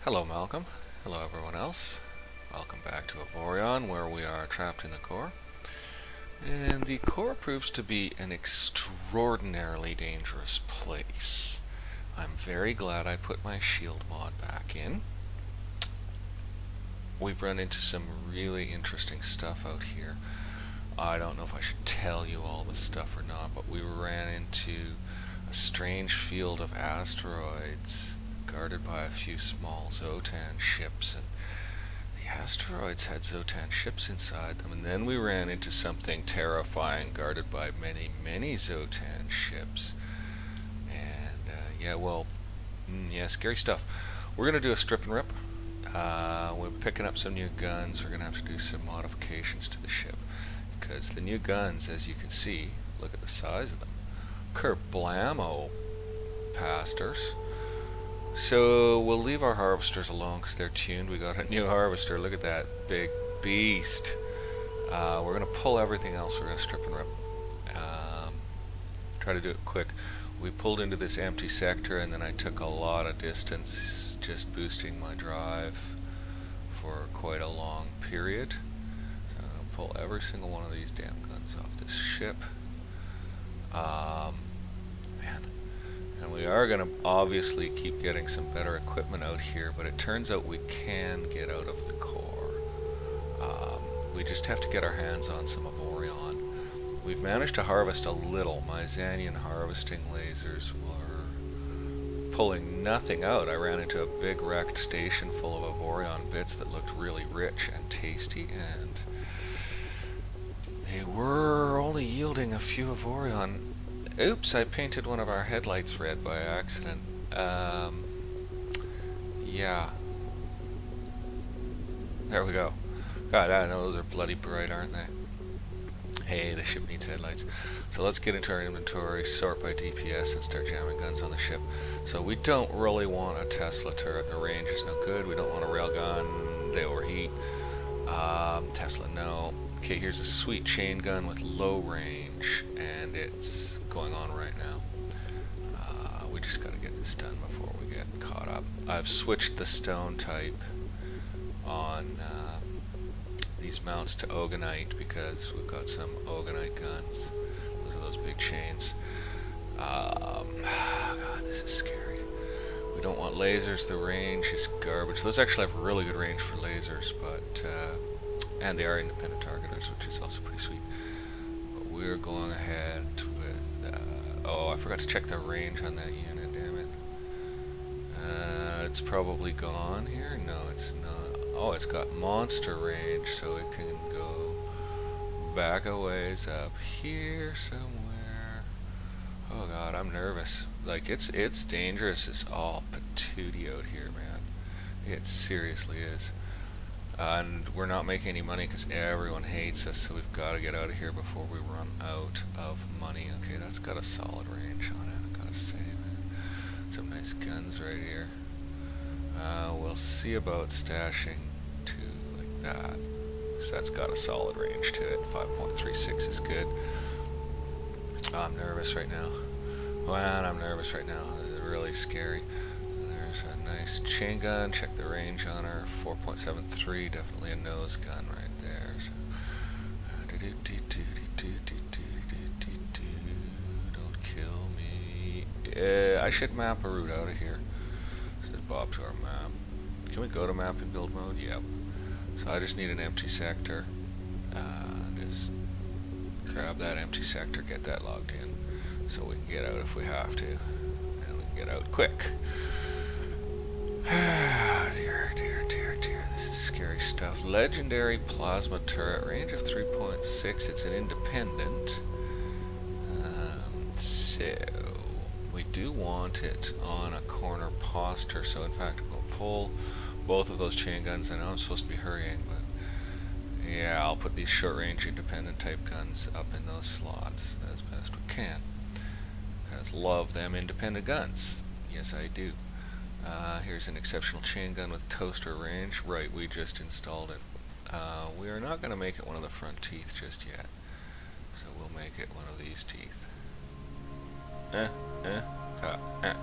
Hello, Malcolm. Hello, everyone else. Welcome back to Avorion, where we are trapped in the core. And the core proves to be an extraordinarily dangerous place. I'm very glad I put my shield mod back in. We've run into some really interesting stuff out here. I don't know if I should tell you all the stuff or not, but we ran into a strange field of asteroids guarded by a few small Zotan ships, and the asteroids had Zotan ships inside them, and then we ran into something terrifying guarded by many Zotan ships. And yeah, scary stuff. We're going to do a strip and rip. We're picking up some new guns. We're going to have to do some modifications to the ship, because the new guns, as you can see, look at the size of them. Kerblamo, pastors. So we'll leave our harvesters alone because they're tuned. We got a new harvester. Look at that big beast. We're going to pull everything else. We're going to strip and rip. Try to do it quick. We pulled into this empty sector, and then I took a lot of distance, just boosting my drive for quite a long period. So I'm going to pull every single one of these damn guns off this ship. Man. And we are going to obviously keep getting some better equipment out here, but it turns out we can get out of the core. We just have to get our hands on some Avorion. We've managed to harvest a little. My Xanian harvesting lasers were pulling nothing out. I ran into a big wrecked station full of Avorion bits that looked really rich and tasty, and they were only yielding a few Avorion. Oops, I painted one of our headlights red by accident. Yeah. There we go. God, I know those are bloody bright, aren't they? Hey, the ship needs headlights. So let's get into our inventory, sort by DPS, and start jamming guns on the ship. So we don't really want a Tesla turret. The range is no good. We don't want a railgun. They overheat. Tesla, no. Okay, here's a sweet chain gun with low range, and it's going on right now. We just gotta get this done before we get caught up. I've switched the stone type on these mounts to Oganite because we've got some Oganite guns. Those are those big chains. God, this is scary. We don't want lasers. The range is garbage. Those actually have really good range for lasers, but and they are independent targeters, which is also pretty sweet. But we're going ahead with oh, I forgot to check the range on that unit, damn it. It's probably gone here. No, it's not. Oh, it's got monster range, so it can go back a ways up here somewhere. Oh god, I'm nervous. Like, it's dangerous as all patootie out here, man. It seriously is. And we're not making any money because everyone hates us, so we've got to get out of here before we run out of money. Okay, that's got a solid range on it, I gotta say, man. Some nice guns right here. We'll see about stashing two like that. So that's got a solid range to it. 5.36 is good. Oh, I'm nervous right now. Man, I'm nervous right now. This is really scary. There's a nice chain gun. Check the range on her. 4.73. Definitely a nose gun right there. So, don't kill me. I should map a route out of here. Said Bob to our map. Can we go to map in build mode? Yep. So I just need an empty sector. Just grab that empty sector, get that logged in, so we can get out if we have to, and we can get out quick. Dear, this is scary stuff. Legendary plasma turret, range of 3.6. It's an independent. So we do want it on a corner posture. So in fact, we'll pull both of those chain guns. I know I'm supposed to be hurrying, but yeah, I'll put these short-range independent type guns up in those slots as best we can. Because love them independent guns. Yes, I do. Here's an exceptional chain gun with toaster range. Right, we just installed it. We are not going to make it one of the front teeth just yet. So we'll make it one of these teeth.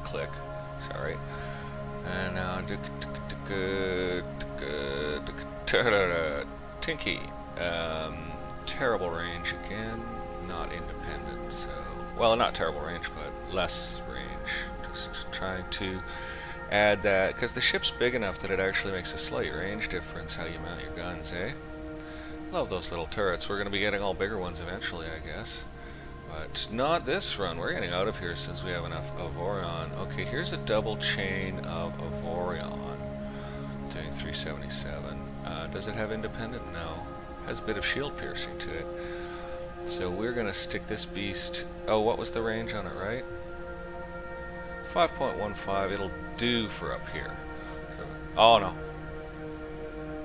Click. Sorry. And now Tinky. Terrible range again. Not independent, so... Well, not terrible range, but less range. Just trying to add that, because the ship's big enough that it actually makes a slight range difference how you mount your guns, eh? Love those little turrets. We're going to be getting all bigger ones eventually, I guess. But not this run. We're getting out of here since we have enough Avorion. Okay, here's a double chain of Avorion. Doing 377. Does it have independent? No. Has a bit of shield piercing to it. So we're going to stick this beast... Oh, what was the range on it, right? 5.15. It'll do for up here. So, oh, no.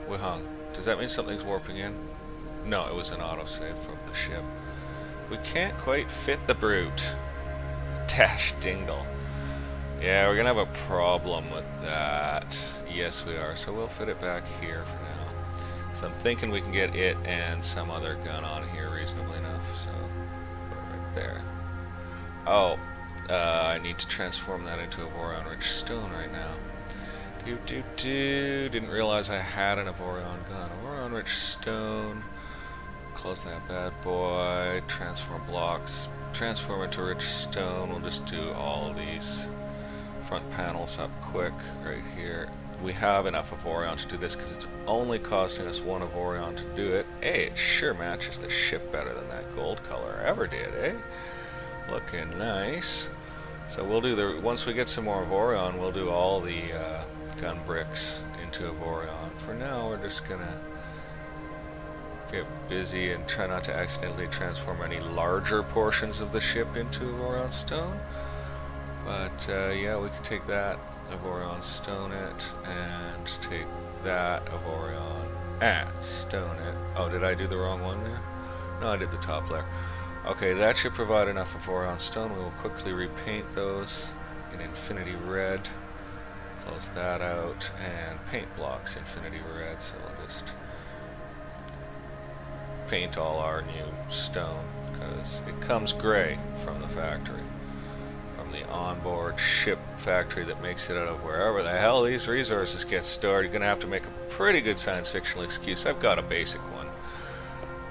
We hung. Does that mean something's warping in? No, it was an autosave from the ship. We can't quite fit the brute. Dash dingle. Yeah, we're gonna have a problem with that. Yes, we are. So we'll fit it back here for now. So I'm thinking we can get it and some other gun on here reasonably enough. So put it right there. Oh, I need to transform that into Avorion Rich Stone right now. Didn't realize I had an Avorion gun. Avorion Rich Stone. Close that bad boy. Transform blocks. Transform into Rich Stone. We'll just do all of these front panels up quick right here. We have enough Avorion to do this because it's only costing us one Avorion to do it. Hey, it sure matches the ship better than that gold color ever did, eh? Looking nice. So we'll do the... Once we get some more Avorion, we'll do all the gun bricks into Avorion. For now, we're just gonna get busy and try not to accidentally transform any larger portions of the ship into Avorion Stone. But yeah, we can take that Avorion Stone it, and take that Avorion Stone it. Oh, did I do the wrong one there? No, I did the top layer. Okay, that should provide enough Avorion Stone. We will quickly repaint those in Infinity Red. Close that out, and paint blocks Infinity Red, so we'll just paint all our new stone, because it comes gray from the factory. From the onboard ship factory that makes it out of wherever the hell these resources get stored. You're going to have to make a pretty good science fictional excuse. I've got a basic one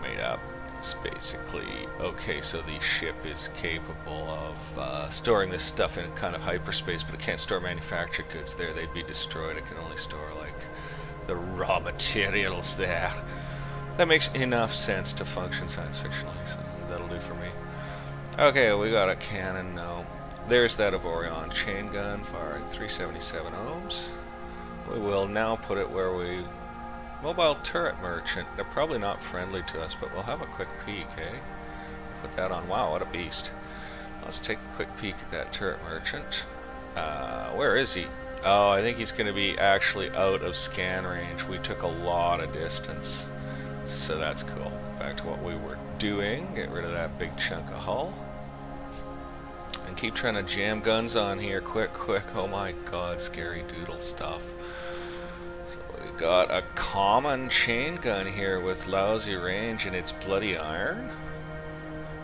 made up. It's basically, okay, so the ship is capable of storing this stuff in kind of hyperspace, but it can't store manufactured goods there. They'd be destroyed. It can only store, like, the raw materials there. That makes enough sense to function science fictionally, so that'll do for me. Okay, we got a cannon now. There's that Avorion chain gun firing 377 ohms. We will now put it where we... Mobile turret merchant. They're probably not friendly to us, but we'll have a quick peek, eh? Put that on. Wow, what a beast. Let's take a quick peek at that turret merchant. Where is he? Oh, I think he's going to be actually out of scan range. We took a lot of distance. So that's cool. Back to what we were doing. Get rid of that big chunk of hull. And keep trying to jam guns on here. Quick, quick. Oh my god, scary doodle stuff. So we got a common chain gun here with lousy range, and it's bloody iron.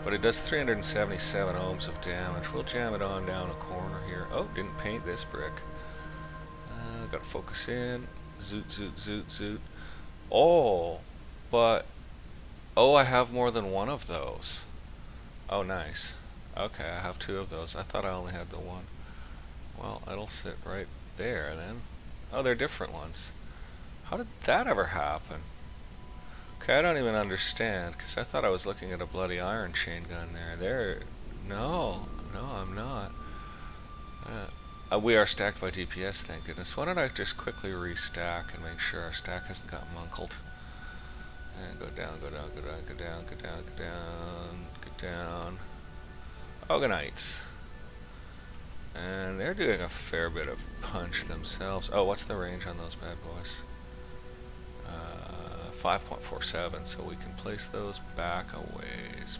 But it does 377 ohms of damage. We'll jam it on down a corner here. Oh, didn't paint this brick. Gotta focus in. Zoot, zoot, zoot, zoot. Oh, but... Oh, I have more than one of those. Oh, nice. Okay, I have two of those. I thought I only had the one. Well, it'll sit right there then. Oh, they're different ones. How did that ever happen? Okay, I don't even understand, because I thought I was looking at a bloody iron chain gun there. No, I'm not. We are stacked by DPS, thank goodness. Why don't I just quickly restack and make sure our stack hasn't got munkled. And go down, go down, go down, go down, go down, go down, go down. Ogonites. And they're doing a fair bit of punch themselves. Oh, what's the range on those bad boys? 5.47, so we can place those back a ways.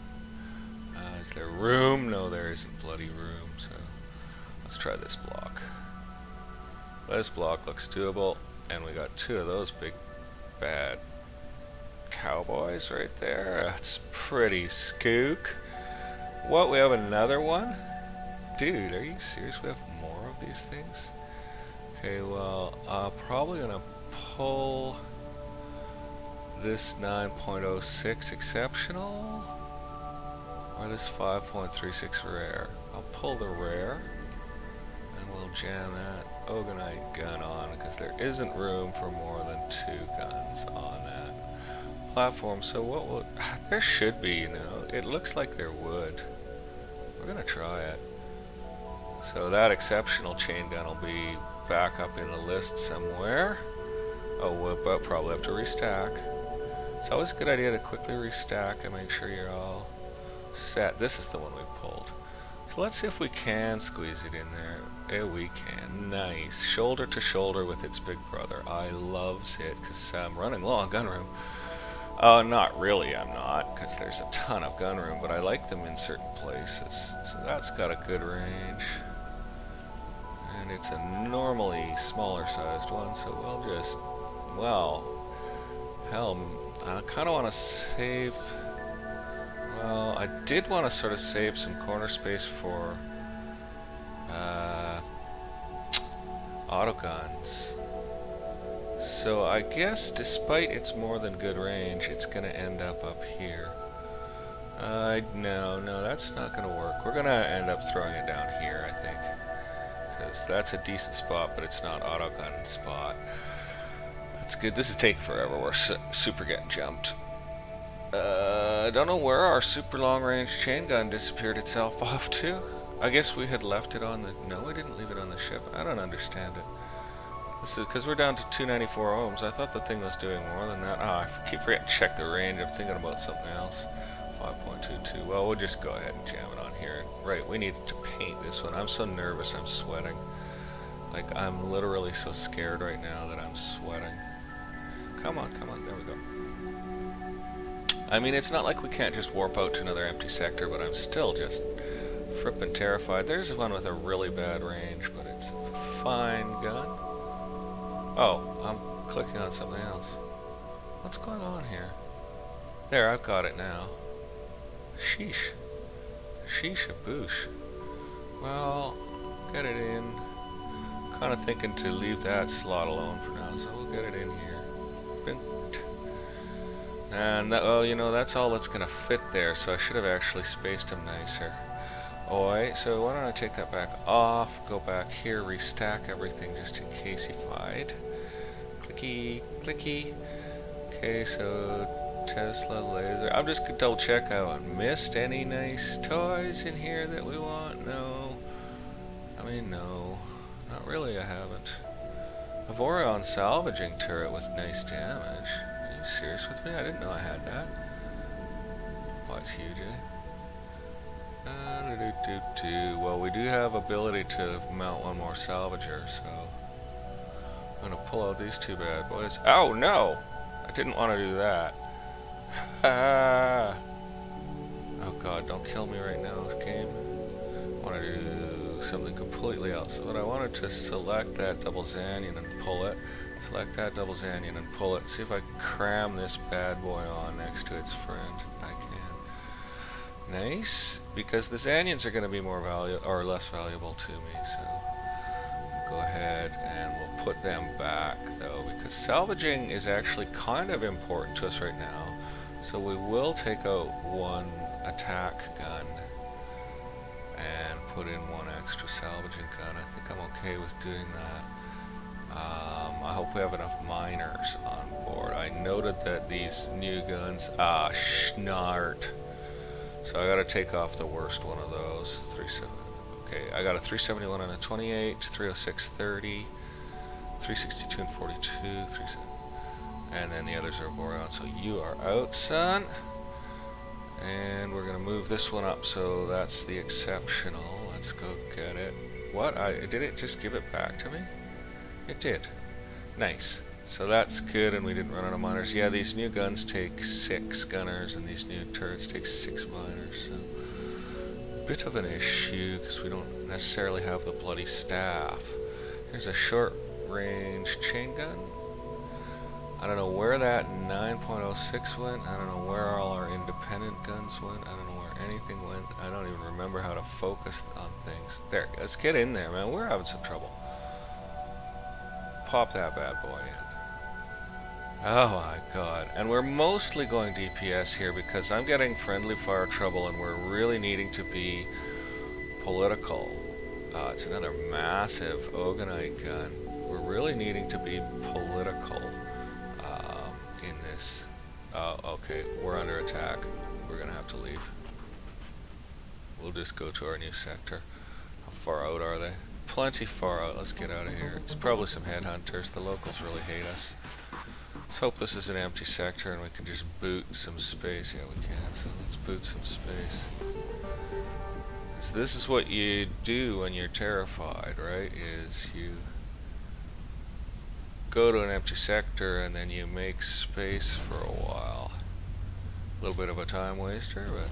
Is there room? No, there isn't bloody room, so let's try this block. This block looks doable, and we got two of those big bad cowboys right there. That's pretty skook. What, we have another one? Dude, are you serious? We have more of these things? Okay, well, probably gonna pull this 9.06 exceptional, or this 5.36 rare. I'll pull the rare, and we'll jam that Ogonite gun on, because there isn't room for more than 2 guns on that platform. So what will, there should be, you know, it looks like there would. We're gonna try it. So that exceptional chain gun will be back up in the list somewhere. Oh, we'll probably have to restack. It's always a good idea to quickly restack and make sure you're all set. This is the one we pulled. So let's see if we can squeeze it in there. Yeah, we can. Nice. Shoulder to shoulder with its big brother. I loves it, because I'm running low on gun room. Not really, I'm not, because there's a ton of gun room, but I like them in certain places. So that's got a good range. And it's a normally smaller sized one, so we'll just, well, hell, I kind of want to save, well, I did want to sort of save some corner space for autoguns. So I guess despite its more than good range, it's going to end up here. No, that's not going to work. We're going to end up throwing it down here, I think. Because that's a decent spot, but it's not autogun spot. That's good. This is taking forever. We're super getting jumped. I don't know where our super long range chain gun disappeared itself off to. I guess we had left it on the... No, we didn't leave it on the ship. I don't understand it. This is because we're down to 294 ohms. I thought the thing was doing more than that. Oh, I keep forgetting to check the range. I'm thinking about something else. 5.22. Well, we'll just go ahead and jam it on here. Right, we need to paint this one. I'm so nervous, I'm sweating. Like, I'm literally so scared right now that I'm sweating. Come on, there we go. I mean, it's not like we can't just warp out to another empty sector, but I'm still just frippin' terrified. There's one with a really bad range, but it's a fine gun. Oh, I'm clicking on something else. What's going on here? There, I've got it now. Sheesh. Sheesh a boosh. Well, get it in. Kind of thinking to leave that slot alone for now, so we'll get it in here. Bint. And, oh, you know, that's all that's going to fit there, so I should have actually spaced them nicer. Oi, so why don't I take that back off, go back here, restack everything just in case he fied. Clicky, clicky. Okay, so Tesla laser. I'm just gonna double check I haven't missed any nice toys in here that we want. No. I mean, no. Not really, I haven't. Avorion salvaging turret with nice damage. Are you serious with me? I didn't know I had that. Oh, it's huge, eh? Well, we do have ability to mount one more salvager, so I'm gonna pull out these 2 bad boys. Oh no! I didn't want to do that. Oh god, don't kill me right now, game. I want to do something completely else. But I wanted to select that double Xanian and pull it. Select that double Xanian and pull it. See if I can cram this bad boy on next to its friend. I can. Nice, because the Xanians are going to be more valuable or less valuable to me, so go ahead and we'll put them back though, because salvaging is actually kind of important to us right now. So we will take out 1 attack gun and put in 1 extra salvaging gun. I think I'm okay with doing that. I hope we have enough miners on board. I noted that these new guns, schnart. So I gotta take off the worst one of those. Okay, I got a 371 and a 28, 306, 30, 362 and 42, and then the others are Avorion. So you are out, son. And we're gonna move this one up, so that's the exceptional. Let's go get it. What? Did it just give it back to me? It did. Nice. So that's good, and we didn't run out of miners. Yeah, these new guns take 6 gunners, and these new turrets take 6 miners. So, bit of an issue, because we don't necessarily have the bloody staff. Here's a short-range chain gun. I don't know where that 9.06 went. I don't know where all our independent guns went. I don't know where anything went. I don't even remember how to focus on things. There, let's get in there, man. We're having some trouble. pop that bad boy in. Oh my god. And we're mostly going DPS here because I'm getting friendly fire trouble and we're really needing to be political. It's another massive Ogonite gun. We're really needing to be political in this. Okay, we're under attack. We're gonna have to leave. We'll just go to our new sector. How far out are they? Plenty far out. Let's get out of here. It's probably some headhunters. The locals really hate us. Let's hope this is an empty sector and we can just boot some space. Yeah, we can. So let's boot some space. So this is what you do when you're terrified, right? Is you go to an empty sector and then you make space for a while. A little bit of a time waster, but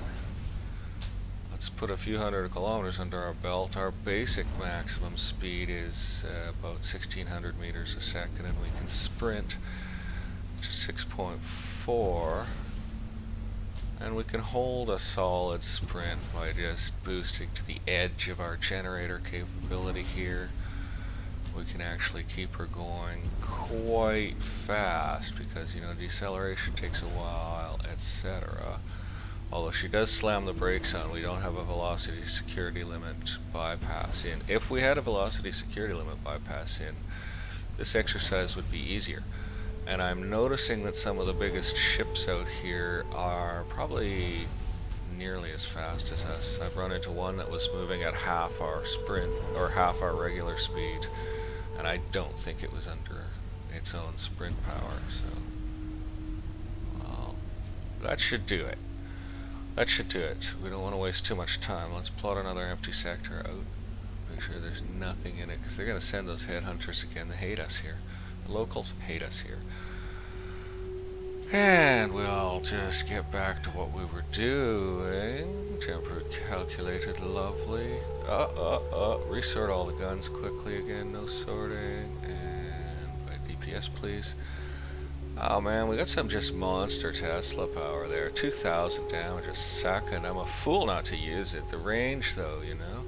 let's put a few hundred kilometers under our belt. Our basic maximum speed is about 1600 meters a second, and we can sprint to 6.4, and we can hold a solid sprint by just boosting to the edge of our generator capability here. We can actually keep her going quite fast because, you know, deceleration takes a while, etc. Although she does slam the brakes on, we don't have a velocity security limit bypass in. If we had a velocity security limit bypass in, this exercise would be easier. And I'm noticing that some of the biggest ships out here are probably nearly as fast as us. I've run into one that was moving at half our sprint, or half our regular speed, and I don't think it was under its own sprint power, so... well, that should do it. That should do it. We don't want to waste too much time. Let's plot another empty sector out. Make sure there's nothing in it, because they're going to send those headhunters again. They hate us here. The locals hate us here. And we'll just get back to what we were doing. Temperate calculated, lovely. Resort all the guns quickly again, no sorting. And by DPS, please. Oh man, we got some just monster Tesla power there. 2,000 damage a second. I'm a fool not to use it. The range, though, you know,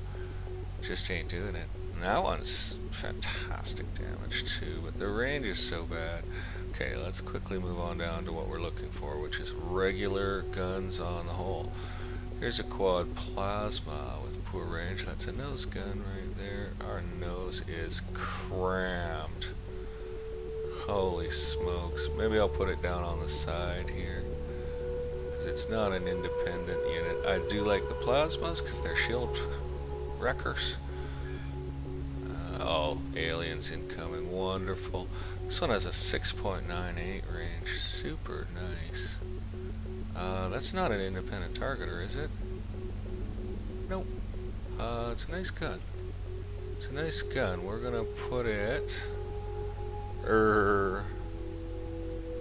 just ain't doing it. And that one's fantastic damage too, but the range is so bad. Okay, let's quickly move on down to what we're looking for, which is regular guns on the whole. Here's a quad plasma with poor range. That's a nose gun right there. Our nose is crammed. Holy smokes. Maybe I'll put it down on the side here, because it's not an independent unit. I do like the plasmas because they're shield wreckers. Oh, aliens incoming. Wonderful. This one has a 6.98 range. Super nice. That's not an independent targeter, is it? Nope. It's a nice gun. It's a nice gun. We're gonna put it...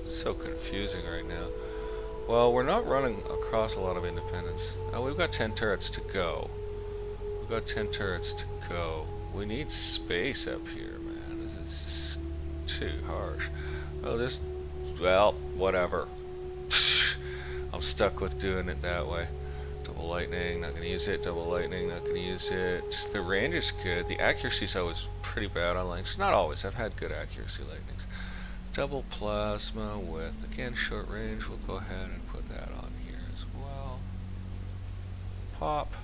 so confusing right now. Well, we're not running across a lot of independents. We've got 10 turrets to go. We've got 10 turrets to go. We need space up here, man. This is too harsh. Oh, this... well, whatever. I'm stuck with doing it that way. Double lightning, not gonna use it. Double lightning, not gonna use it. The range is good. The accuracy's always pretty bad on lightnings. Not always. I've had good accuracy lightnings. Double plasma with, again, short range. We'll go ahead and put that on here as well. Pop.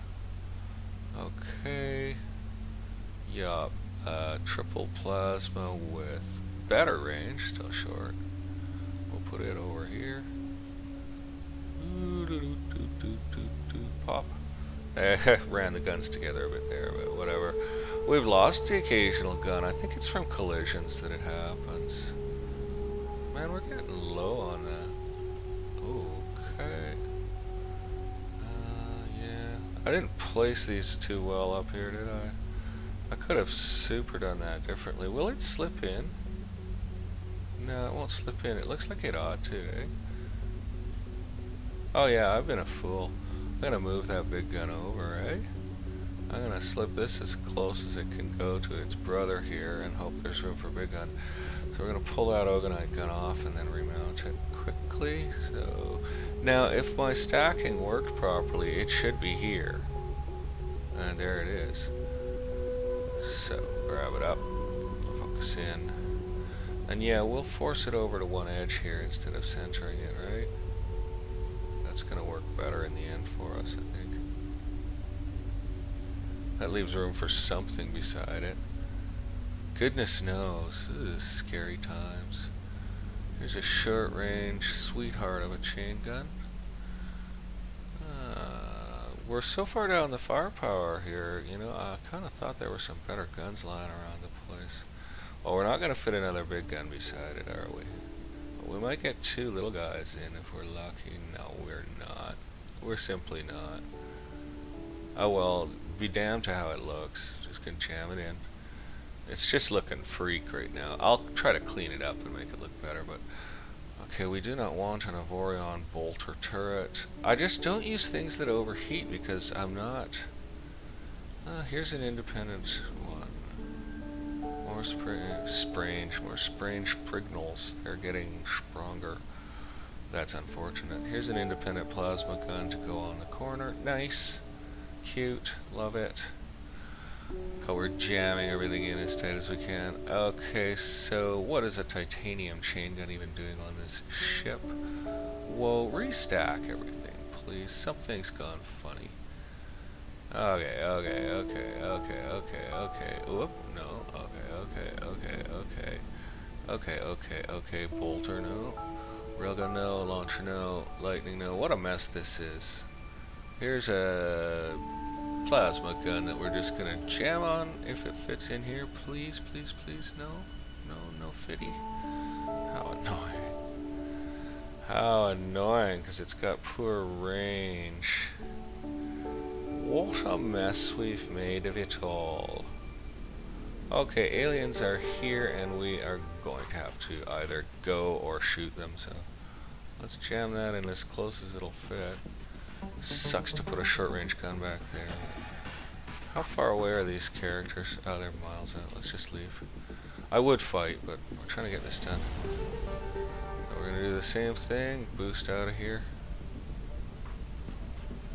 Okay. Yup. Triple plasma with better range. Still short. We'll put it over here. Pop. Ran the guns together a bit there, but whatever. We've lost the occasional gun. I think it's from collisions that it happens. Man, we're getting low on that. Okay. Yeah. I didn't place these too well up here, did I? I could have super done that differently. Will it slip in? No, it won't slip in. It looks like it ought to, eh? Oh yeah, I've been a fool. I'm gonna move that big gun over, eh? I'm gonna slip this as close as it can go to its brother here and hope there's room for big gun. So we're gonna pull that Ogonite gun off and then remount it quickly. So now if my stacking worked properly, it should be here. And there it is. So grab it up, focus in. And yeah, we'll force it over to one edge here instead of centering it, right? That's going to work better in the end for us, I think. That leaves room for something beside it. Goodness knows, this is scary times. Here's a short range sweetheart of a chain gun. We're so far down the firepower here, you know, I kind of thought there were some better guns lying around the place. Well, we're not going to fit another big gun beside it, are we? We might get two little guys in if we're lucky. No, we're not. We're simply not. Oh well, be damned to how it looks. Just gonna jam it in. It's just looking freak right now. I'll try to clean it up and make it look better, but okay, we do not want an Avorion bolter turret. I just don't use things that overheat because I'm not. Here's an independent one. More strange prignals. They're getting stronger. That's unfortunate. Here's an independent plasma gun to go on the corner. Nice. Cute. Love it. Oh, we're jamming everything in as tight as we can. Okay, so what is a titanium chain gun even doing on this ship? Whoa, restack everything, please. Something's gone funny. Okay. Whoop, no. Okay. Bolter, no. Railgun, no. Launcher, no. Lightning, no. What a mess this is. Here's a plasma gun that we're just gonna jam on if it fits in here. Please. No fitty. How annoying, because it's got poor range. What a mess we've made of it all. Okay, aliens are here and we are going to have to either go or shoot them, so let's jam that in as close as it'll fit. Sucks to put a short range gun back there. How far away are these characters? Oh, they're miles out. Let's just leave. I would fight, but we're trying to get this done. So we're going to do the same thing. Boost out of here.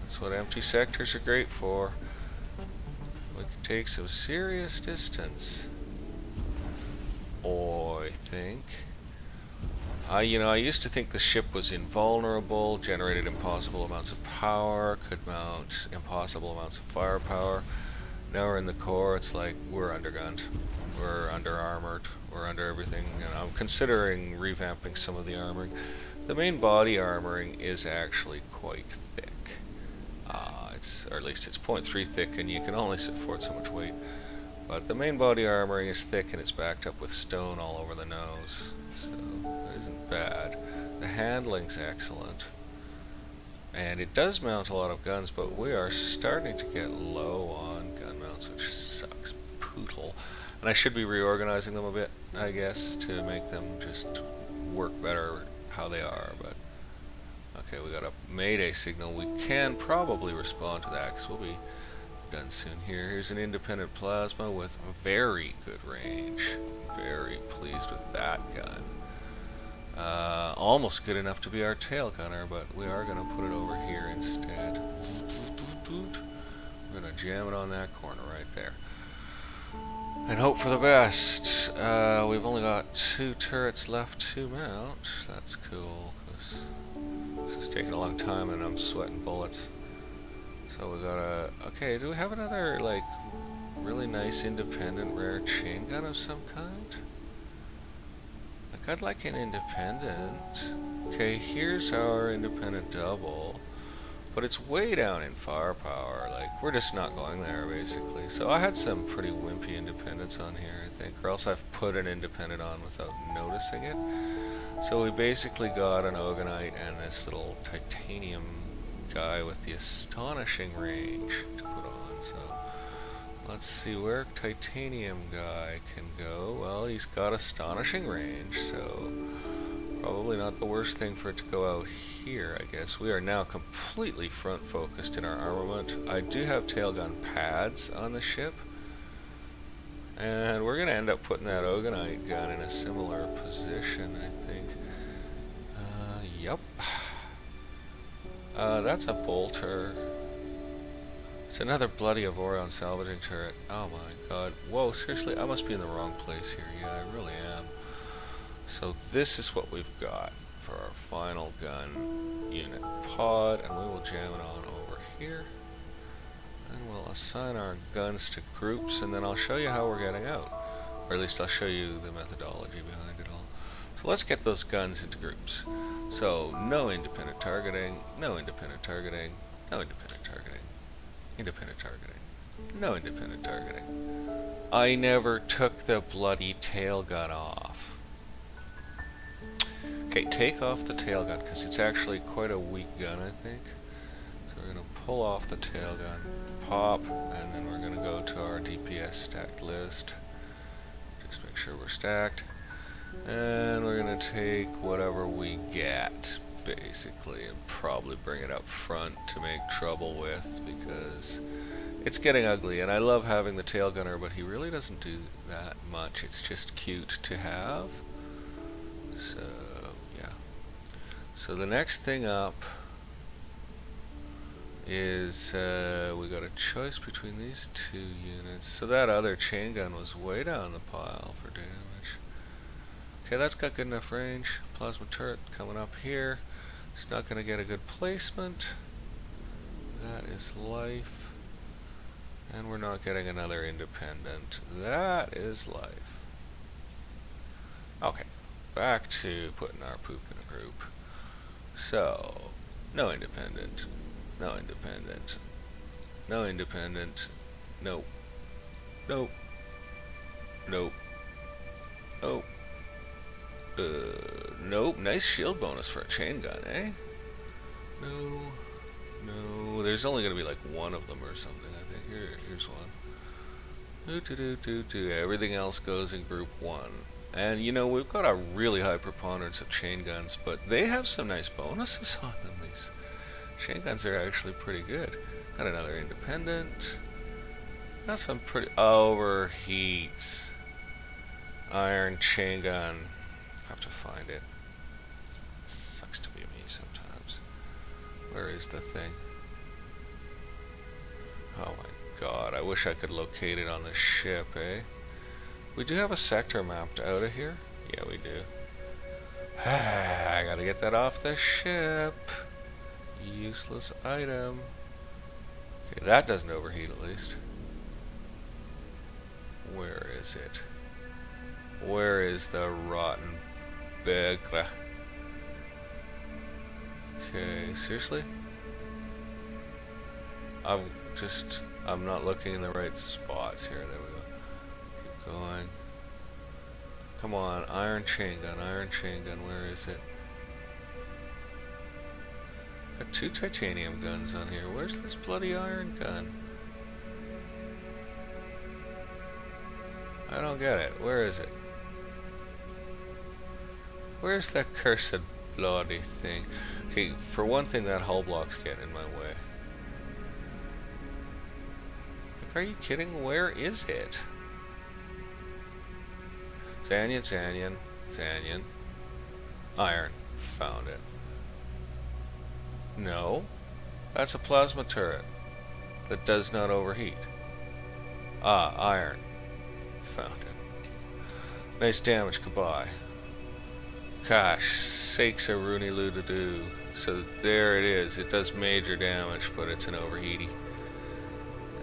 That's what empty sectors are great for. We can take some serious distance. I think. I used to think the ship was invulnerable, generated impossible amounts of power, could mount impossible amounts of firepower. Now we're in the core, it's like we're undergunned, we're under-armored, we're under everything. And I'm considering revamping some of the armoring. The main body armoring is actually quite thick. Or at least it's 0.3 thick, and you can only support so much weight. But the main body armoring is thick, and it's backed up with stone all over the nose. So it isn't bad. The handling's excellent. And it does mount a lot of guns, but we are starting to get low on gun mounts, which sucks poodle. And I should be reorganizing them a bit, I guess, to make them just work better how they are. But okay, we got a mayday signal. We can probably respond to that, because we'll be done soon here. Here's an independent plasma with very good range. Very pleased with that gun. Almost good enough to be our tail gunner, but we are going to put it over here instead. We're going to jam it on that corner right there. And hope for the best. We've only got 2 turrets left to mount. That's cool, because this is taking a long time and I'm sweating bullets. So we got a... Okay, do we have another, like, really nice independent rare chain gun of some kind? Like, I'd like an independent. Okay, here's our independent double. But it's way down in firepower. Like, we're just not going there, basically. So I had some pretty wimpy independents on here, I think. Or else I've put an independent on without noticing it. So we basically got an Ogonite and this little titanium guy with the astonishing range to put on. So let's see where titanium guy can go. Well, he's got astonishing range, so probably not the worst thing for it to go out here, I guess. We are now completely front focused in our armament. I do have tailgun pads on the ship, and we're going to end up putting that Ogonite gun in a similar position, I think. Yep. That's a bolter. It's another bloody Avorion salvaging turret. Oh my god. Whoa, seriously? I must be in the wrong place here. Yeah, I really am. So this is what we've got for our final gun unit pod, and we will jam it on over here. And we'll assign our guns to groups, and then I'll show you how we're getting out. Or at least I'll show you the methodology behind it all. So let's get those guns into groups. So no independent targeting, no independent targeting, no independent targeting, independent targeting, no independent targeting. I never took the bloody tail gun off. Okay, take off the tail gun, because it's actually quite a weak gun, I think. So we're going to pull off the tail gun, pop, and then we're going to go to our DPS stacked list. Just make sure we're stacked. And we're going to take whatever we get, basically, and probably bring it up front to make trouble with, because it's getting ugly. And I love having the tail gunner, but he really doesn't do that much. It's just cute to have. So, yeah. So the next thing up is we got a choice between these two units. So that other chain gun was way down the pile for damage. Okay, that's got good enough range. Plasma turret coming up here. It's not going to get a good placement. That is life. And we're not getting another independent. That is life. Okay, back to putting our poop in a group. So, no independent. No independent. No independent. Nope. Nope. Nope. Nope. Nope. Nice shield bonus for a chain gun, eh? No. No. There's only going to be like one of them or something, I think. Here's one. Everything else goes in group 1. And, you know, we've got a really high preponderance of chain guns, but they have some nice bonuses on them. These chain guns are actually pretty good. Got another independent. Got some pretty... Overheats. Iron chain gun. Have to find it. Sucks to be me sometimes. Where is the thing? Oh my god, I wish I could locate it on the ship, eh? We do have a sector mapped out of here. Yeah, we do. I gotta get that off the ship. Useless item. Okay, that doesn't overheat at least. Where is it? Where is the rotten begre? Okay, seriously? I'm not looking in the right spots here. There we go. Keep going. Come on, iron chain gun, where is it? Got 2 titanium guns on here. Where's this bloody iron gun? I don't get it. Where is it? Where's that cursed bloody thing? Okay, for one thing, that hull block's getting in my way. Like, are you kidding? Where is it? Zanyan. Iron. Found it. No. That's a plasma turret that does not overheat. Ah, iron. Found it. Nice damage, goodbye. Gosh, sakes a Rooney Loo to do. So there it is. It does major damage, but it's an overheaty.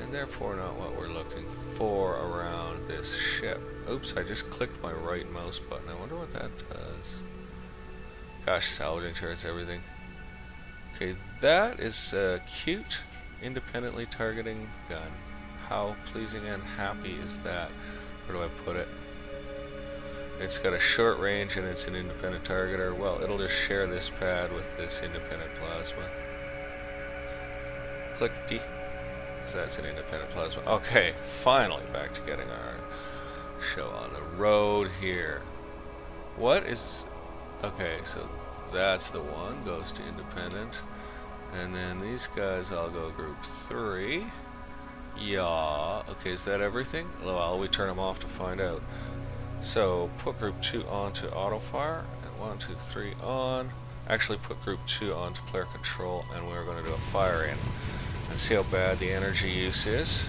And therefore not what we're looking for around this ship. Oops, I just clicked my right mouse button. I wonder what that does. Gosh, salvage insurance, everything. Okay, that is a cute, independently targeting gun. How pleasing and happy is that? Where do I put it? It's got a short range and it's an independent targeter. Well, it'll just share this pad with this independent plasma. Clicky. Because that's an independent plasma. Okay, finally back to getting our show on the road here. What is... Okay, so that's the one. Goes to independent. And then these guys all go group 3. Yeah. Okay, is that everything? Well, we turn them off to find out. So, put group 2 onto auto fire, and 1, 2, 3 on. Actually, put group 2 onto player control, and we're going to do a fire in. And see how bad the energy use is.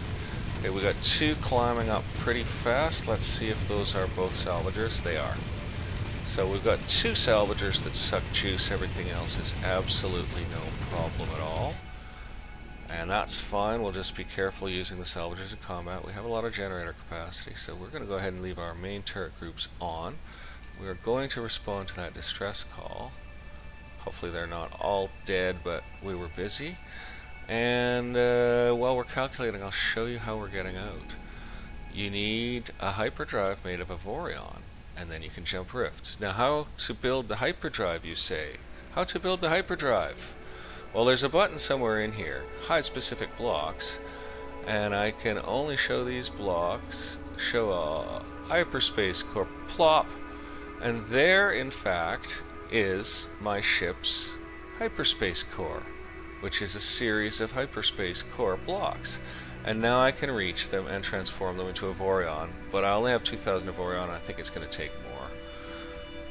Okay, we got 2 climbing up pretty fast. Let's see if those are both salvagers. They are. So we've got 2 salvagers that suck juice. Everything else is absolutely no problem at all. And that's fine. We'll just be careful using the salvagers in combat. We have a lot of generator capacity, so we're going to go ahead and leave our main turret groups on. We are going to respond to that distress call. Hopefully they're not all dead, but we were busy. And while we're calculating, I'll show you how we're getting out. You need a hyperdrive made of Avorion, and then you can jump rifts. Now, how to build the hyperdrive, you say? How to build the hyperdrive? Well, there's a button somewhere in here, hide specific blocks, and I can only show these blocks, show a hyperspace core, plop, and there, in fact, is my ship's hyperspace core, which is a series of hyperspace core blocks. And now I can reach them and transform them into Avorion, but I only have 2,000 Avorion, and I think it's going to take more.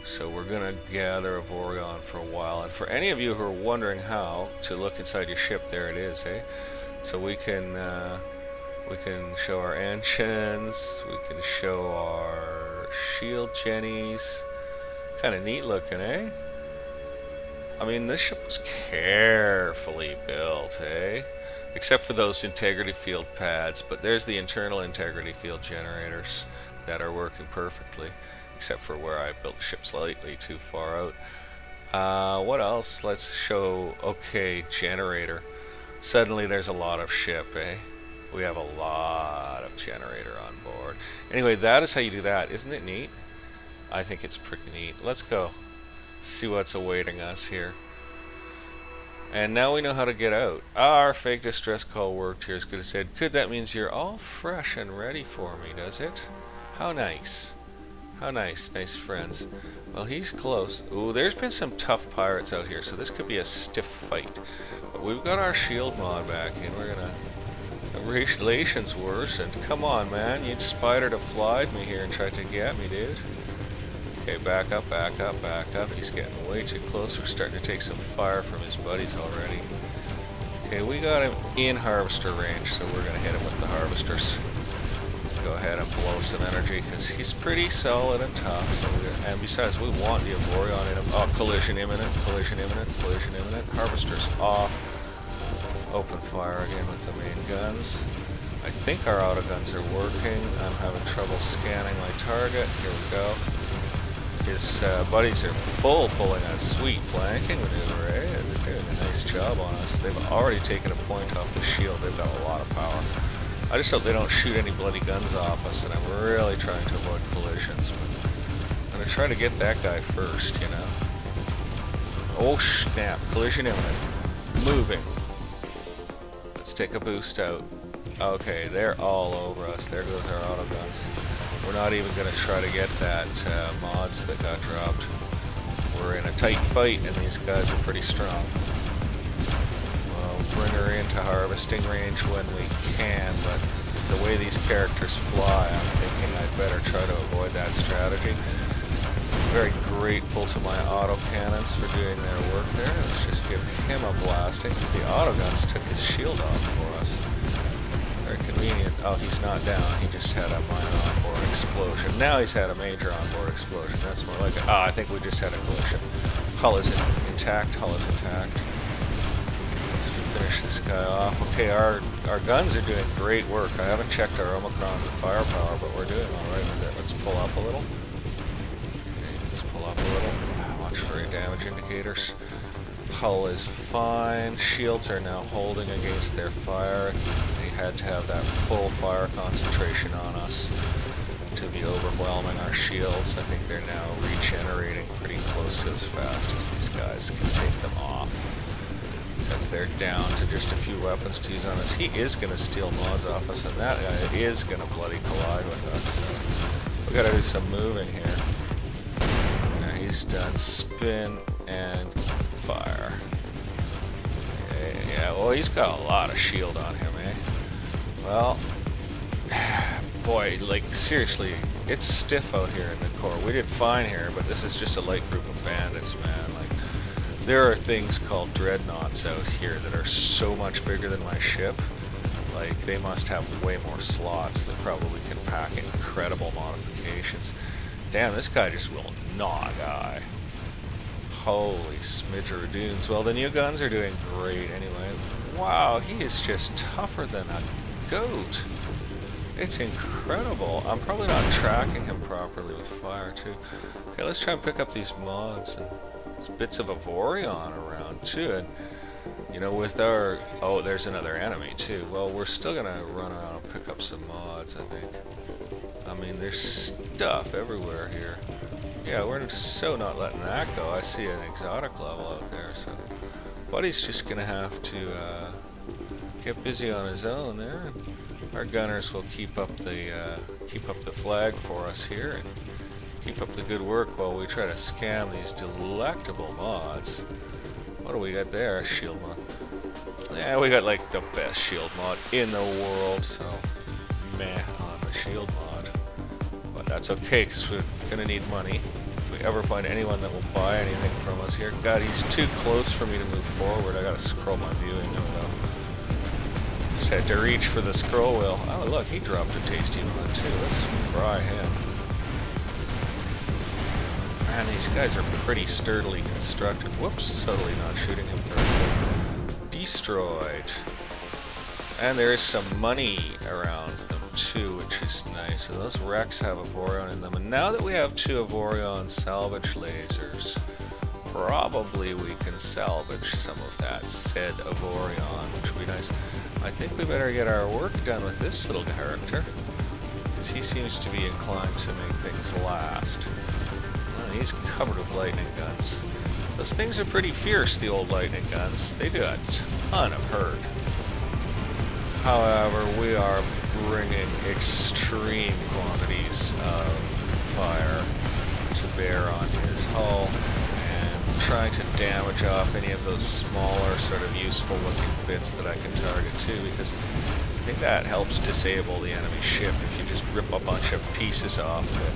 So we're going to gather Avorion for a while. And for any of you who are wondering how to look inside your ship, there it is, eh? So we can show our engines, we can show our shield jennies. Kind of neat looking, eh? I mean, this ship was carefully built, eh? Except for those integrity field pads, but there's the internal integrity field generators that are working perfectly. Except for where I built the ship slightly too far out. What else? Let's show, okay, generator. Suddenly there's a lot of ship, eh? We have a lot of generator on board. Anyway, that is how you do that. Isn't it neat? I think it's pretty neat. Let's go. See what's awaiting us here. And now we know how to get out. Our fake distress call worked here as good as said. Good, that means you're all fresh and ready for me, does it? How nice. How nice, nice friends. Well, he's close. Ooh, there's been some tough pirates out here, so this could be a stiff fight. But we've got our shield mod back in. We're gonna... Relations worsened. Come on, man. You spidered a flied me here and tried to get me, dude. Okay, back up, back up, back up. He's getting way too close. We're starting to take some fire from his buddies already. Okay, we got him in harvester range, so we're gonna hit him with the harvesters. Go ahead and blow some energy because he's pretty solid and tough. So and besides, we want the Avorion in him. Oh, collision imminent, collision imminent, collision imminent. Harvesters off. Open fire again with the main guns. I think our auto guns are working. I'm having trouble scanning my target. Here we go. His buddies are pulling a sweet flanking maneuver, eh? They're doing a nice job on us. They've already taken a point off the shield. They've got a lot of power. I just hope they don't shoot any bloody guns off us, and I'm really trying to avoid collisions. But I'm going to try to get that guy first, you know. Oh snap, collision imminent. Moving. Let's take a boost out. Okay, they're all over us. There goes our auto guns. We're not even going to try to get that mods that got dropped. We're in a tight fight, and these guys are pretty strong. Bring her into harvesting range when we can, but the way these characters fly, I'm thinking I'd better try to avoid that strategy. Very grateful to my auto cannons for doing their work there. Let's just give him a blasting. The auto guns took his shield off for us. Very convenient. Oh, he's not down. He just had a minor onboard explosion. Now he's had a major onboard explosion. That's more like it. Ah, I think we just had a collision. Hull is intact. Hull is intact. Finish this guy off. Okay, our guns are doing great work. I haven't checked our Omicron firepower, but we're doing alright with it. Let's pull up a little. Okay, let's pull up a little. Watch for your damage indicators. Hull is fine. Shields are now holding against their fire. They had to have that full fire concentration on us to be overwhelming our shields. I think they're now regenerating pretty close to as fast as these guys can take them off. Because they're down to just a few weapons to use on us. He is going to steal mods off us, and that guy is going to bloody collide with us. So we got to do some moving here. Now he's done spin and fire. Yeah, well, he's got a lot of shield on him, eh? Well, boy, like, seriously, it's stiff out here in the core. We did fine here, but this is just a light group of bandits, man. Like, there are things called dreadnoughts out here that are so much bigger than my ship. Like, they must have way more slots that probably can pack incredible modifications. Damn, this guy just will not die. Holy smidgerodoons. Well, the new guns are doing great anyway. Wow, he is just tougher than a goat. It's incredible. I'm probably not tracking him properly with fire, too. Okay, let's try and pick up these mods and there's bits of Avorion around, too. And, you know, with our... Oh, there's another enemy, too. Well, we're still going to run around and pick up some mods, I think. I mean, there's stuff everywhere here. Yeah, we're so not letting that go. I see an exotic level out there, so... Buddy's just going to have to get busy on his own there. Our gunners will keep up the flag for us here and keep up the good work while we try to scam these delectable mods. What do we got there? A shield mod. Yeah, we got like the best shield mod in the world, so meh on the shield mod. But that's okay, because we're gonna need money. If we ever find anyone that will buy anything from us here. God, he's too close for me to move forward. I gotta scroll my viewing window. Just had to reach for the scroll wheel. Oh look, he dropped a tasty mod too. Let's fry him. Man, these guys are pretty sturdily constructed. Whoops, totally not shooting him correctly. Destroyed. And there is some money around them too, which is nice. So those wrecks have Avorion in them. And now that we have 2 Avorion salvage lasers, probably we can salvage some of that said Avorion, which would be nice. I think we better get our work done with this little character, because he seems to be inclined to make things last. Well, he's covered with lightning guns. Those things are pretty fierce, the old lightning guns. They do a ton of hurt. However, we are bringing extreme quantities of fire to bear on his hull, and trying to damage off any of those smaller sort of useful looking bits that I can target too, because I think that helps disable the enemy ship if you just rip a bunch of pieces off of it.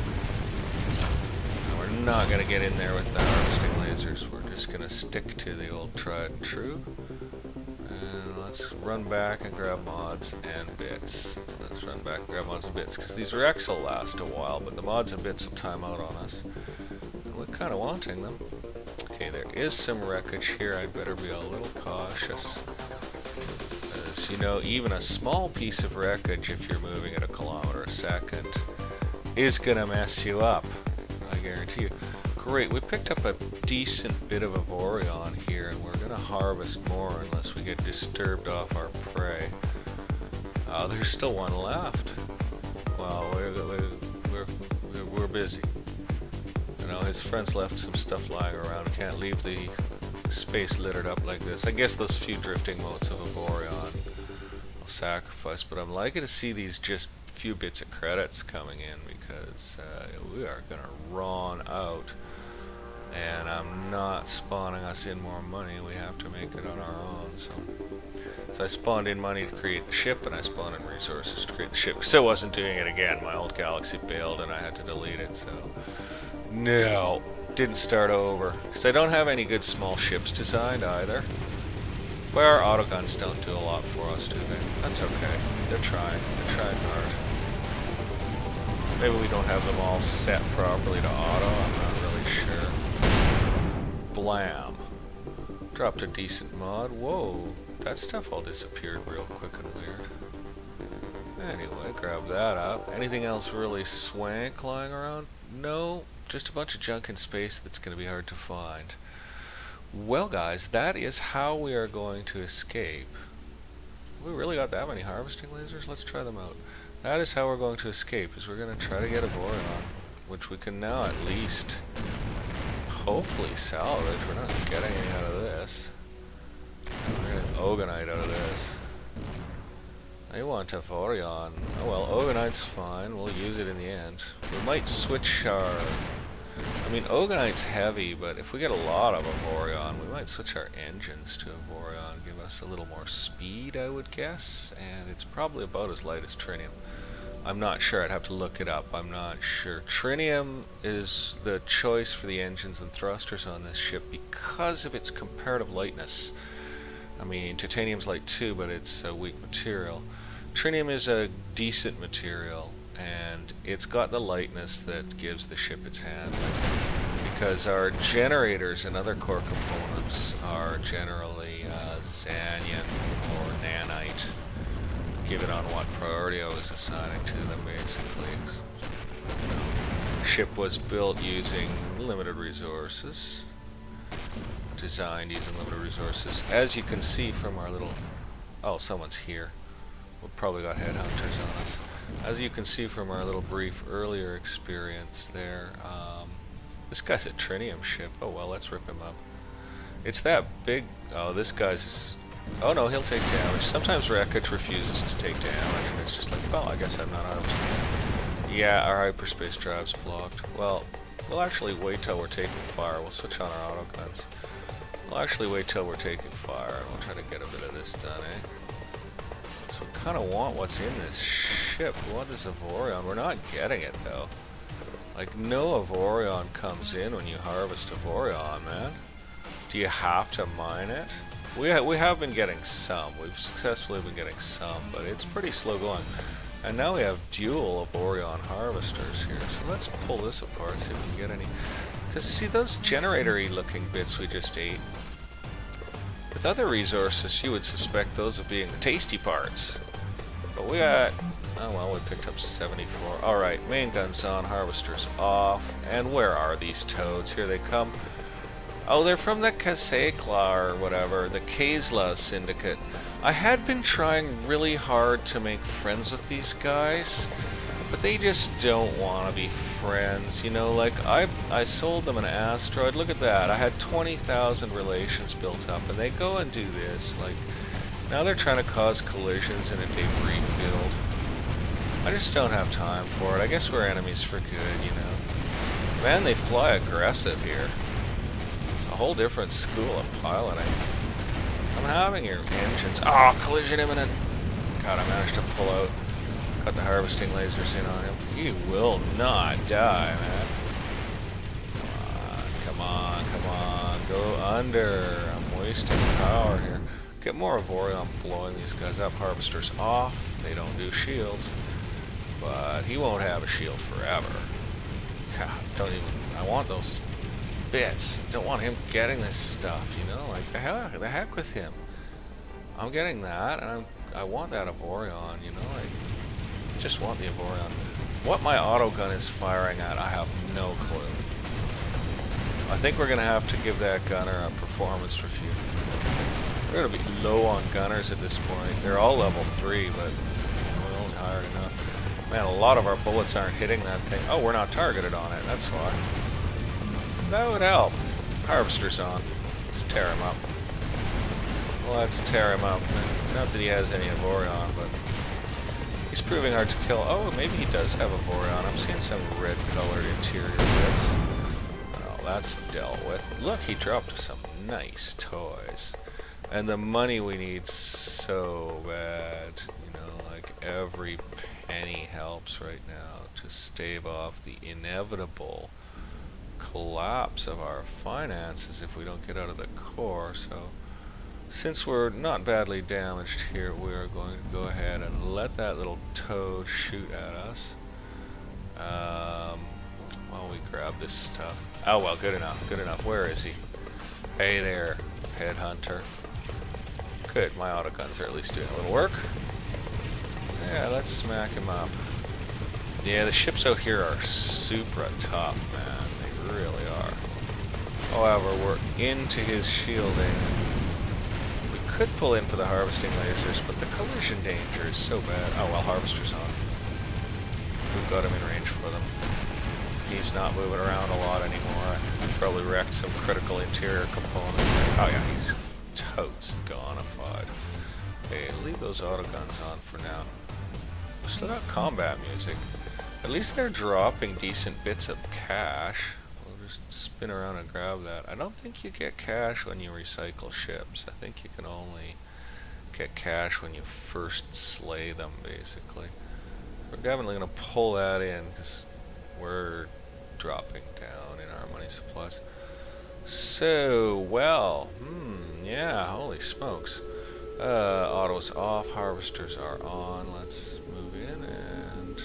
Now, we're not going to get in there with the harvesting lasers, we're just going to stick to the old tried and true. And let's run back and grab mods and bits. Let's run back and grab mods and bits, because these wrecks will last a while, but the mods and bits will time out on us. And we're kind of wanting them. Okay, there is some wreckage here. I'd better be a little cautious. As you know, even a small piece of wreckage, if you're moving at 1 kilometer a second, is gonna mess you up. I guarantee you. Great, we picked up a decent bit of Avorion here, and we're gonna harvest more unless we get disturbed off our prey. There's still one left. Well, we're busy. You know, his friends left some stuff lying around. Can't leave the space littered up like this. I guess those few drifting motes of Avorion I'll sacrifice, but I'm liking to see these just few bits of credits coming in, because we are gonna run out, and I'm not spawning us in more money. We have to make it on our own. So I spawned in money to create the ship, and I spawned in resources to create the ship, because I wasn't doing it again. My old galaxy failed and I had to delete it, so no, didn't start over, because I don't have any good small ships designed either. But our autoguns don't do a lot for us, do they? That's okay. They're trying hard. Maybe we don't have them all set properly to auto, I'm not really sure. Blam. Dropped a decent mod. Whoa, that stuff all disappeared real quick and weird. Anyway, grab that up. Anything else really swank lying around? No, just a bunch of junk in space that's going to be hard to find. Well guys, that is how we are going to escape. We really got that many harvesting lasers? Let's try them out. That is how we're going to escape, is we're going to try to get Avorion, which we can now at least hopefully salvage. We're not getting any out of this. We're getting Ogonite out of this. I want Avorion. Oh well, Ogonite's fine. We'll use it in the end. We might switch our... I mean, Ogonite's heavy, but if we get a lot of Avorion, we might switch our engines to Avorion. Give us a little more speed, I would guess. And it's probably about as light as Trinium. I'm not sure. I'd have to look it up. I'm not sure. Trinium is the choice for the engines and thrusters on this ship because of its comparative lightness. I mean, titanium's light too, but it's a weak material. Trinium is a decent material, and it's got the lightness that gives the ship its handling. Because our generators and other core components are generally Xanian or Nanite, given on what priority I was assigning to them, basically. Ship was built using limited resources, designed using limited resources. As you can see from our little... Oh, someone's here. We probably got headhunters on us. As you can see from our little brief earlier experience there, this guy's a trinium ship. Oh well, let's rip him up. It's that big... Oh, this guy's... Oh no, he'll take damage. Sometimes wreckage refuses to take damage, and it's just like, well, I guess I'm not out of... Yeah, our hyperspace drive's blocked. Well, we'll actually wait till we're taking fire. We'll switch on our autoguns. We'll actually wait till we're taking fire, and we'll try to get a bit of this done, eh? So we kind of want what's in this ship. We want this Avorion. We're not getting it, though. Like, no Avorion comes in when you harvest Avorion, man. Do you have to mine it? We have been getting some. We've successfully been getting some, but it's pretty slow going. And now we have dual Avorion harvesters here. So let's pull this apart, see if we can get any. Because, see, those generator-y looking bits we just ate, with other resources, you would suspect those of being the tasty parts. But we got... Oh well, we picked up 74. Alright, main guns on, harvesters off. And where are these toads? Here they come. Oh, they're from the Kasekla or whatever, the Kazla Syndicate. I had been trying really hard to make friends with these guys, but they just don't want to be friends. You know, like, I sold them an asteroid. Look at that. I had 20,000 relations built up, and they go and do this. Like, now they're trying to cause collisions in a debris field. I just don't have time for it. I guess we're enemies for good, you know. Man, they fly aggressive here. It's a whole different school of piloting. I'm having your engines... Oh, collision imminent! God, I managed to pull out. Got the harvesting lasers in on him. You will not die, man. Come on, come on. Go under. I'm wasting power here. Get more Avorion blowing these guys up. Harvesters off. They don't do shields. But he won't have a shield forever. God, don't even... I want those bits. Don't want him getting this stuff, you know? Like, the heck with him. I'm getting that, and I want that Avorion, you know? I just want the Avorion. What my autogun is firing at, I have no clue. I think we're going to have to give that gunner a performance review. We're going to be low on gunners at this point. They're all level 3, but we're only hired enough. Man, a lot of our bullets aren't hitting that thing. Oh, we're not targeted on it, that's why. That would help. Harvester's on. Let's tear him up. Let's tear him up. Not that he has any Avorion, but he's proving hard to kill. Oh, maybe he does have Avorion. I'm seeing some red-colored interior bits. Oh, that's dealt with. Look, he dropped some nice toys. And the money we need so bad. You know, like every penny helps right now to stave off the inevitable collapse of our finances if we don't get out of the core. So since we're not badly damaged here, we are going to go ahead and let that little toad shoot at us while we grab this stuff. Oh well, good enough, good enough. Where is he? Hey there, headhunter. Good, my autoguns are at least doing a little work. Yeah, let's smack him up. Yeah, the ships out here are super tough, man. They really are. However, we're into his shielding. We could pull in for the harvesting lasers, but the collision danger is so bad. Oh, well, harvester's on. We've got him in range for them. He's not moving around a lot anymore. Probably wrecked some critical interior components. Oh yeah, he's totes gonified. Hey, leave those autoguns on for now. We still got combat music. At least they're dropping decent bits of cash. We'll just spin around and grab that. I don't think you get cash when you recycle ships. I think you can only get cash when you first slay them, basically. We're definitely going to pull that in because we're dropping down in our money supplies. So, well, yeah, holy smokes. Autos off, harvesters are on. Let's move in and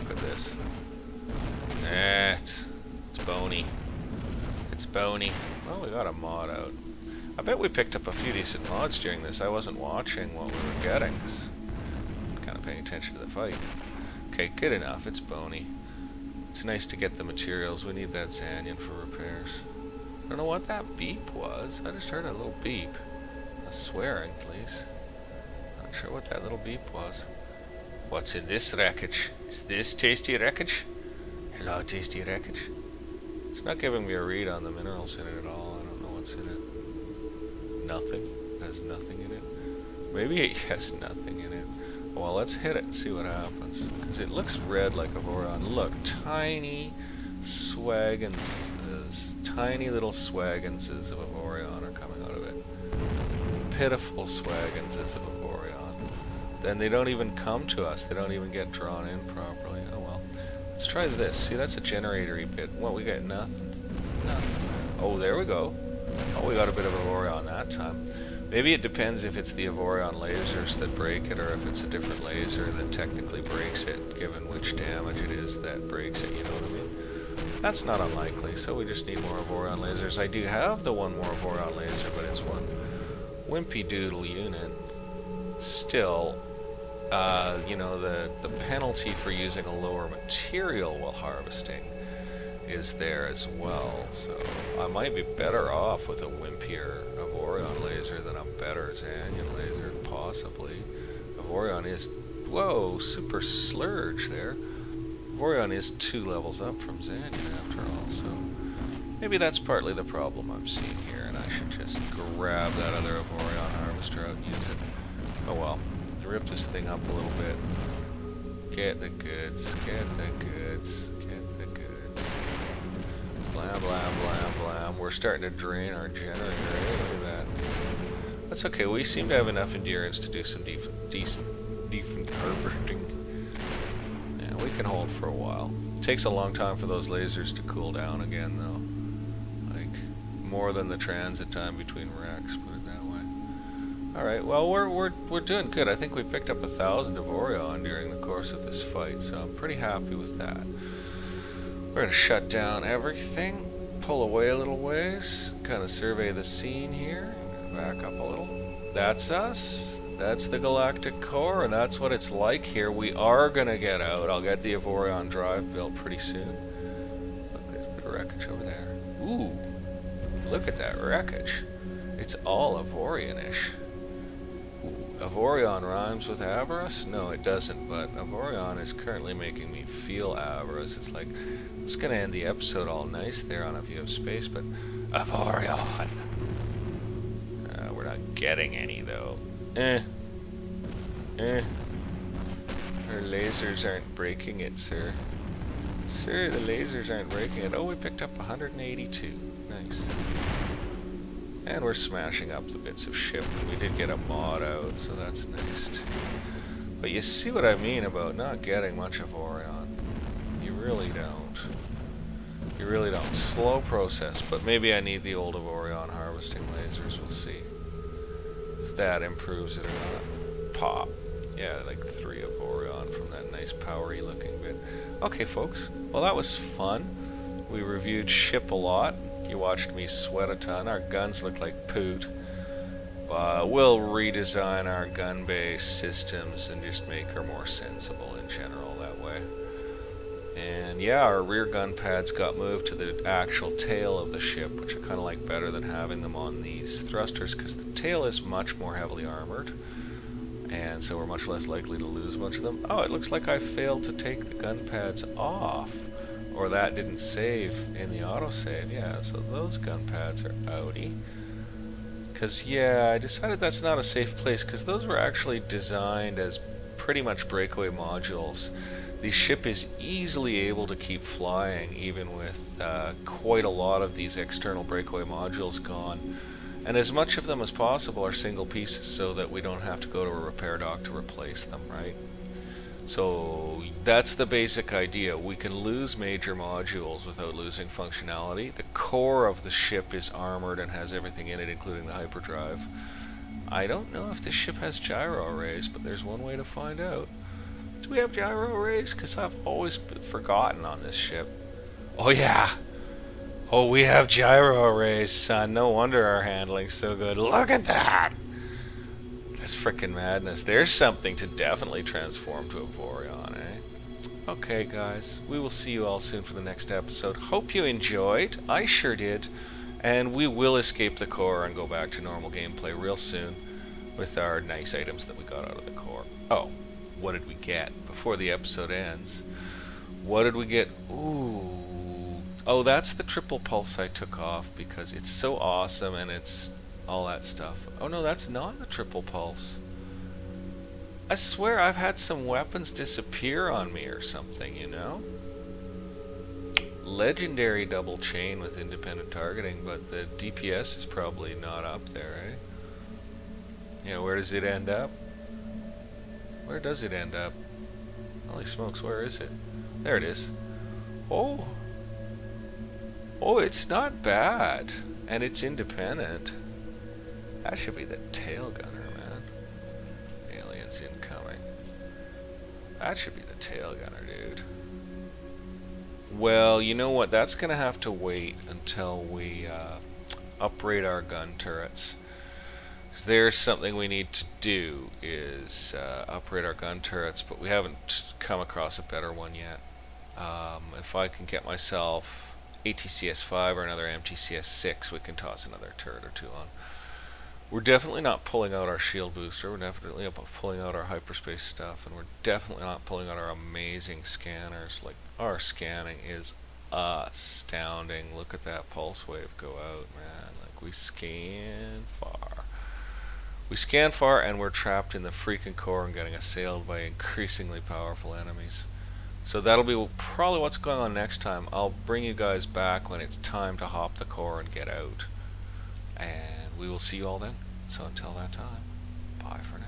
look at this. It's bony. It's bony. Well, we got a mod out. I bet we picked up a few decent mods during this. I wasn't watching what we were getting. I'm kind of paying attention to the fight. Okay, good enough. It's bony. It's nice to get the materials. We need that Zanyan for repairs. I don't know what that beep was. I just heard a little beep. Swearing, please. Not sure what that little beep was. What's in this wreckage? Is this tasty wreckage? Hello, tasty wreckage. It's not giving me a read on the minerals in it at all. I don't know what's in it. Nothing. It has nothing in it. Maybe it has nothing in it. Well, let's hit it and see what happens. Because it looks red like Avorion. Look, tiny swaggins, tiny little swagginses of Avorion are coming out of it. Pitiful swagginses of Avorion. Then they don't even come to us. They don't even get drawn in properly. Oh well. Let's try this. See, that's a generator-y bit. What, we got nothing? Nothing. Oh, there we go. Oh, we got a bit of Avorion that time. Maybe it depends if it's the Avorion lasers that break it, or if it's a different laser that technically breaks it, given which damage it is that breaks it, you know what I mean? That's not unlikely, so we just need more Avorion lasers. I do have the one more Avorion laser, but it's one wimpy doodle unit. Still, you know, the penalty for using a lower material while harvesting is there as well, so I might be better off with a wimpier Avorion laser than a better Zanyan laser, possibly. Avorion is, whoa, super slurge there. Avorion is 2 levels up from Zanyan after all, so maybe that's partly the problem I'm seeing here, and I should just grab that other Avorion harvester out and use it. Oh well, rip this thing up a little bit. Get the goods, get the goods, get the goods. Blam, blam, blam, blam. We're starting to drain our generator. Hey, look at that. That's okay, we seem to have enough endurance to do some decent harvesting. Yeah, we can hold for a while. It takes a long time for those lasers to cool down again, though. Like, more than the transit time between racks, put it that way. Alright, well, we're doing good. I think we picked up 1,000 Avorion during the course of this fight, so I'm pretty happy with that. We're going to shut down everything, pull away a little ways, kind of survey the scene here, back up a little. That's us. That's the galactic core, and that's what it's like here. We are going to get out. I'll get the Avorion drive built pretty soon. Look, there's a bit of wreckage over there. Ooh, look at that wreckage. It's all Avorion-ish. Avorion rhymes with avarice? No, it doesn't, but Avorion is currently making me feel avarice. It's like, it's going to end the episode all nice there on A View of Space, but Avorion! We're not getting any, though. Her lasers aren't breaking it, sir. Sir, the lasers aren't breaking it. Oh, we picked up 182. Nice. And we're smashing up the bits of ship. We did get a mod out, so that's nice too. But you see what I mean about not getting much of Avorion. You really don't. You really don't. Slow process, but maybe I need the old Avorion harvesting lasers. We'll see if that improves it or not. Pop. Yeah, like 3 Avorion from that nice powery looking bit. Okay, folks. Well, that was fun. We reviewed ship a lot. You watched me sweat a ton. Our guns look like poot. We'll redesign our gun base systems and just make her more sensible in general that way. And yeah, our rear gun pads got moved to the actual tail of the ship, which I kind of like better than having them on these thrusters, because the tail is much more heavily armored, and so we're much less likely to lose a bunch of them. Oh, it looks like I failed to take the gun pads off. Or that didn't save in the autosave. Yeah, so those gun pads are outie. Because, yeah, I decided that's not a safe place, because those were actually designed as pretty much breakaway modules. The ship is easily able to keep flying, even with quite a lot of these external breakaway modules gone. And as much of them as possible are single pieces, so that we don't have to go to a repair dock to replace them, right? So that's the basic idea. We can lose major modules without losing functionality. The core of the ship is armored and has everything in it, including the hyperdrive. I don't know if this ship has gyro arrays, but there's one way to find out. Do we have gyro arrays? Because I've always forgotten on this ship. Oh yeah! Oh, we have gyro arrays, son. No wonder our handling's so good. Look at that! That's frickin' madness. There's something to definitely transform to Avorion, eh? Okay, guys. We will see you all soon for the next episode. Hope you enjoyed. I sure did. And we will escape the core and go back to normal gameplay real soon with our nice items that we got out of the core. Oh, what did we get before the episode ends? What did we get? Ooh. Oh, that's the triple pulse I took off because it's so awesome and it's all that stuff. Oh no, that's not the triple pulse. I swear I've had some weapons disappear on me or something, you know? Legendary double chain with independent targeting, but the DPS is probably not up there, eh? Yeah, where does it end up? Where does it end up? Holy smokes, where is it? There it is. Oh! Oh, it's not bad. And it's independent. That should be the tail gunner, man. Aliens incoming. That should be the tail gunner, dude. Well, you know what? That's gonna have to wait until we upgrade our gun turrets. Because there's something we need to do is upgrade our gun turrets, but we haven't come across a better one yet. If I can get myself ATCS-5 or another MTCS-6, we can toss another turret or two on. We're definitely not pulling out our shield booster, we're definitely pulling out our hyperspace stuff, and we're definitely not pulling out our amazing scanners. Like, our scanning is astounding. Look at that pulse wave go out, man. Like, we scan far. We scan far and we're trapped in the freaking core and getting assailed by increasingly powerful enemies. So that'll be probably what's going on next time. I'll bring you guys back when it's time to hop the core and get out. And we will see you all then. So until that time, bye for now.